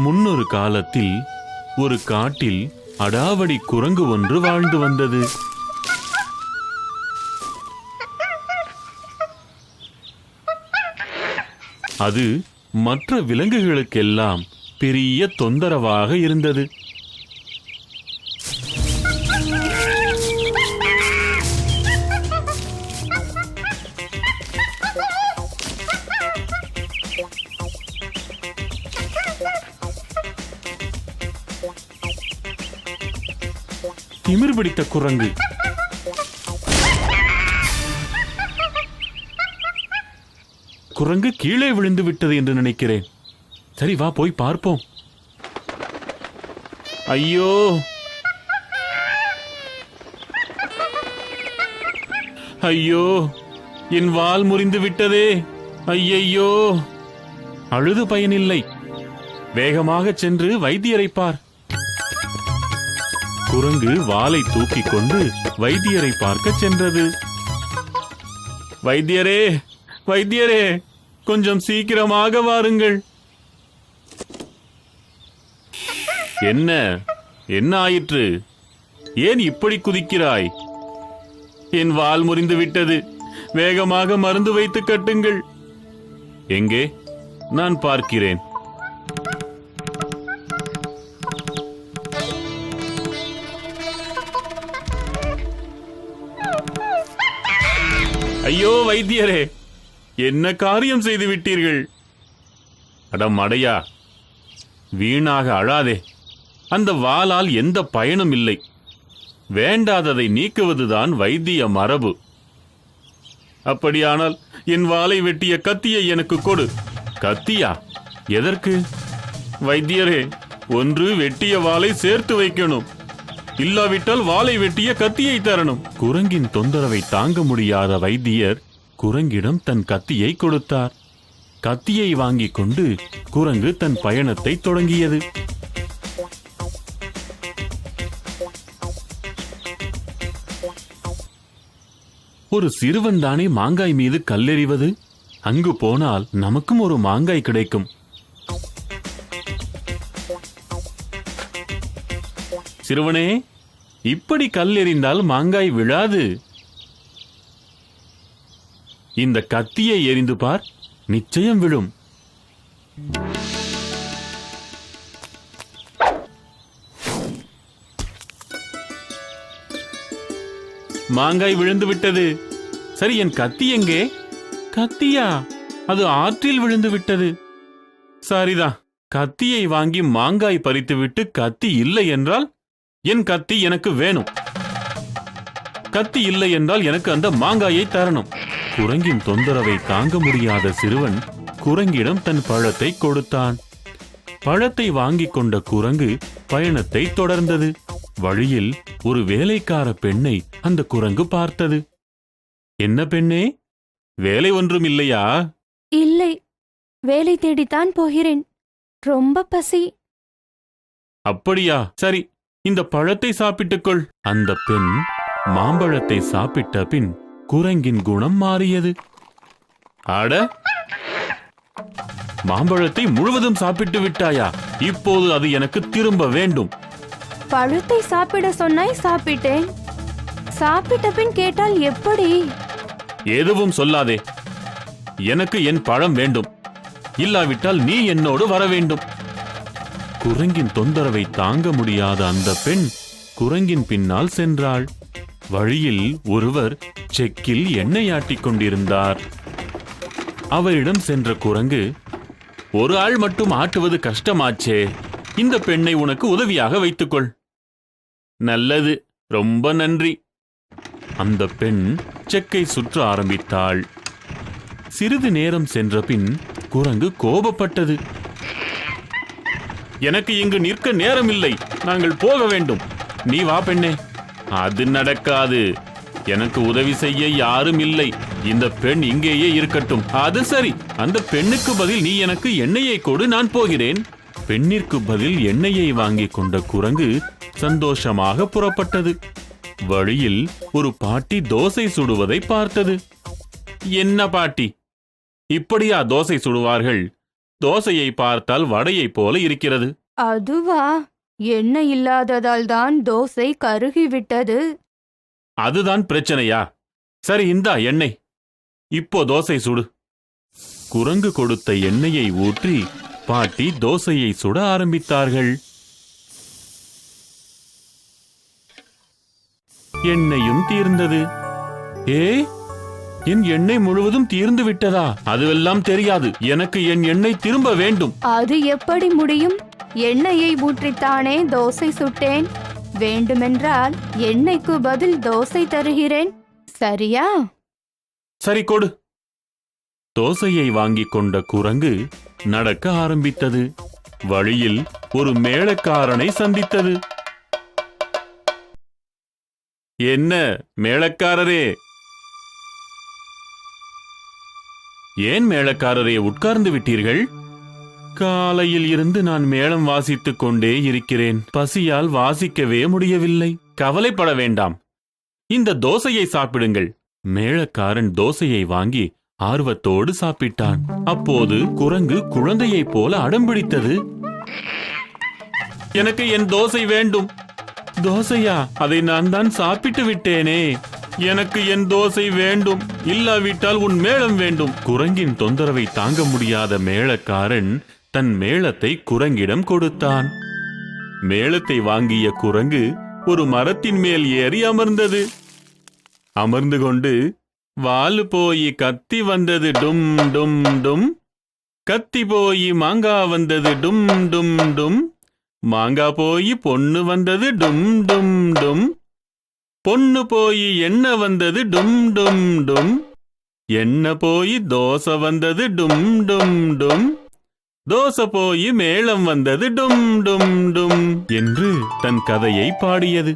முன்னொரு காலத்தில் ஒரு காட்டில் அடாவடி குரங்கு ஒன்று வாழ்ந்து வந்தது. அது மற்ற விலங்குகளுக்கெல்லாம் பெரிய தொந்தரவாக இருந்தது. திமிர் பிடித்த குரங்கு குரங்கு கீழே விழுந்து விட்டது என்று நினைக்கிறேன். சரி, வா போய் பார்ப்போம். ஐயோ, ஐயோ, என் வால் முறிந்து விட்டதே. ஐயையோ, அழுது பயனில்லை. வேகமாக சென்று வைத்தியரை பார். குரங்கு வாலை தூக்கிக் கொண்டு வைத்தியரை பார்க்க சென்றது. வைத்தியரே, வைத்தியரே, கொஞ்சம் சீக்கிரமாக வாருங்கள். என்ன என்ன ஆயிற்று? ஏன் இப்படி குதிக்கிறாய்? என் வால் முறிந்து விட்டது. வேகமாக மருந்து வைத்து கட்டுங்கள். எங்கே? நான் பார்க்கிறேன். ஐயோ வைத்தியரே, என்ன காரியம் செய்து விட்டீர்கள்? அடம் அடையா, வீணாக அழாதே. அந்த வாளால் எந்த பயனும் இல்லை. வேண்டாததை நீக்குவதுதான் வைத்திய மரபு. அப்படியானால் என் வாளை வெட்டிய கத்தியை எனக்கு கொடு. கத்தியா? எதற்கு? வைத்தியரே, ஒன்று வெட்டிய வாளை சேர்த்து வைக்கணும், இல்லாவிட்டால் வாளை வெட்டிய கத்தியை தரணும். குரங்கின் தொந்தரவை தாங்க முடியாத வைத்தியர் குரங்கிடம் தன் கத்தியை கொடுத்தார். கத்தியை வாங்கிக் கொண்டு குரங்கு தன் பயணத்தை தொடங்கியது. ஒரு சிறுவன் தானே மாங்காய் மீது கல்லெறிவது? அங்கு போனால் நமக்கும் ஒரு மாங்காய் கிடைக்கும். சிறுவனே, இப்படி கல்லெறிந்தால் மாங்காய் விழாது. இந்த கத்தியை எறிந்து பார், நிச்சயம் விழும். மாங்காய் விழுந்து விட்டது. சரி, என் கத்தி எங்கே? கத்தியா? அது ஆற்றில் விழுந்து விட்டது. சரிதான், கத்தியை வாங்கி மாங்காய் பறித்துவிட்டு கத்தி இல்லை என்றால் என் கத்தி எனக்கு வேணும். கத்தி இல்லை என்றால் எனக்கு அந்த மாங்காயை தரணும். குரங்கின் தொந்தரவை தாங்க முடியாத சிறுவன் குரங்கிடம் தன் பழத்தை கொடுத்தான். பழத்தை வாங்கிக் கொண்ட குரங்கு பயணத்தை தொடர்ந்தது. வழியில் ஒரு வேலைக்கார பெண்ணை அந்த குரங்கு பார்த்தது. என்ன பெண்ணே, வேலை ஒன்றும் இல்லையா? இல்லை, வேலை தேடித்தான் போகிறேன். ரொம்ப பசி. அப்படியா? சரி, இந்த பழத்தை சாப்பிட்டுக்கொள். அந்த பெண் மாம்பழத்தை சாப்பிட்ட பின் குரங்கின் குணம் மாறியது. அட, மாம்பழத்தை முழுவதும் சாப்பிட்டு விட்டாயா? இப்போது அது எனக்கு திரும்ப வேண்டும். பழத்தை சாப்பிட சொன்னாய், சாப்பிட்டேன். சாப்பிட்ட பின் கேட்டால் எப்படி? எதுவும் சொல்லாதே. எனக்கு என் பழம் வேண்டும். இல்லாவிட்டால் நீ என்னோடு வர வேண்டும். குரங்கின் தொந்தரவை தாங்க முடியாத அந்த பெண் குரங்கின் பின்னால் சென்றாள். வழியில் ஒருவர் செக்கில் எண்ணெய் ஆட்டிக் கொண்டிருந்தார். அவரிடம் சென்ற குரங்கு, ஒரு ஆள் மட்டும் ஆட்டுவது கஷ்டமாச்சே, இந்த பெண்ணை உனக்கு உதவியாக வைத்துக்கொள். நல்லது, ரொம்ப நன்றி. அந்த பெண் செக்கை சுற்ற ஆரம்பித்தாள். சிறிது நேரம் சென்ற பின் குரங்கு கோபப்பட்டது. எனக்கு இங்கு நிற்க நேரமில்லை, நாங்கள் போக வேண்டும். நீ வா பெண்ணே. அது நடக்காது. எனக்கு உதவி செய்ய யாரும் இல்லை. இந்த பெண் இங்கேயே இருக்கட்டும். அது சரி, அந்த பெண்ணுக்கு பதில் நீ எனக்கு எண்ணெயை கொடு, நான் போகிறேன். பெண்ணிற்கு பதில் எண்ணெயை வாங்கிக் கொண்ட குரங்கு சந்தோஷமாக புறப்பட்டது. வழியில் ஒரு பாட்டி தோசை சுடுவதை பார்த்தது. என்ன பாட்டி, இப்படியா தோசை சுடுவார்கள்? தோசையை பார்த்தால் வடையைப் போல இருக்கிறது. அதுவா? எண்ணெய் இல்லாததால் தான் தோசை கருகிவிட்டது. அதுதான் பிரச்சனையா? சரி, இந்தா எண்ணெய். இப்போ தோசை சுடு. குரங்கு கொடுத்த எண்ணெயை ஊற்றி பாட்டி தோசையை சுட ஆரம்பித்தார்கள். எண்ணெயும் தீர்ந்தது. ஏ, என் எண்ணெய் முழுவதும் தீர்ந்து விட்டதா? அதுவெல்லாம் தெரியாது. எனக்கு என் எண்ணெய் திரும்ப வேண்டும். அது எப்படி முடியும்? எண்ணெயை ஊற்றித்தானே தோசை சுட்டேன். வேண்டுமென்றால் எண்ணெய்க்கு பதில் தோசை தருகிறேன். சரியா? சரி, கொடு. தோசையை வாங்கிக் கொண்ட குரங்கு நடக்க ஆரம்பித்தது. வழியில் ஒரு மேளக்காரனை சந்தித்தது. என்ன மேளக்காரரே? ஏன் மேளக்காரரே உட்கார்ந்து விட்டீர்கள்? காலையில் இருந்து நான் மேளம் வாசித்துக் கொண்டே இருக்கிறேன். பசியால் வாசிக்கவே முடியவில்லை. கவலைப்பட வேண்டாம், இந்த தோசையை சாப்பிடுங்கள். மேளக்காரன் தோசையை வாங்கி ஆர்வத்தோடு சாப்பிட்டான். அப்போது குரங்கு குழந்தையைப் போல அடம்பிடித்தது. எனக்கு என் தோசை வேண்டும். தோசையா? அதை நான் தான் சாப்பிட்டு விட்டேனே. எனக்கு என் தோசை வேண்டும். இல்லாவிட்டால் உன் மேளம் வேண்டும். குரங்கின் தொந்தரவை தாங்க முடியாத மேளக்காரன் தன் மேளத்தை குரங்கிடம் கொடுத்தான். மேளத்தை வாங்கிய குரங்கு ஒரு மரத்தின் மேல் ஏறி அமர்ந்தது. அமர்ந்து கொண்டு, வாலு போய் கத்தி வந்தது டும் டும் டும், கத்தி போய் மாங்கா வந்தது டும் டும் டும், மாங்கா போய் பொண்ணு வந்தது டும் டும் டும், பொண்ணு போய் எண்ணெய் வந்தது டும் டும் டும், எண்ணெய் போய் தோசை வந்தது டும் டும் டும், தோசை போய் மேளம் வந்தது டும் டும் டும் என்று தன் கதையை பாடியது.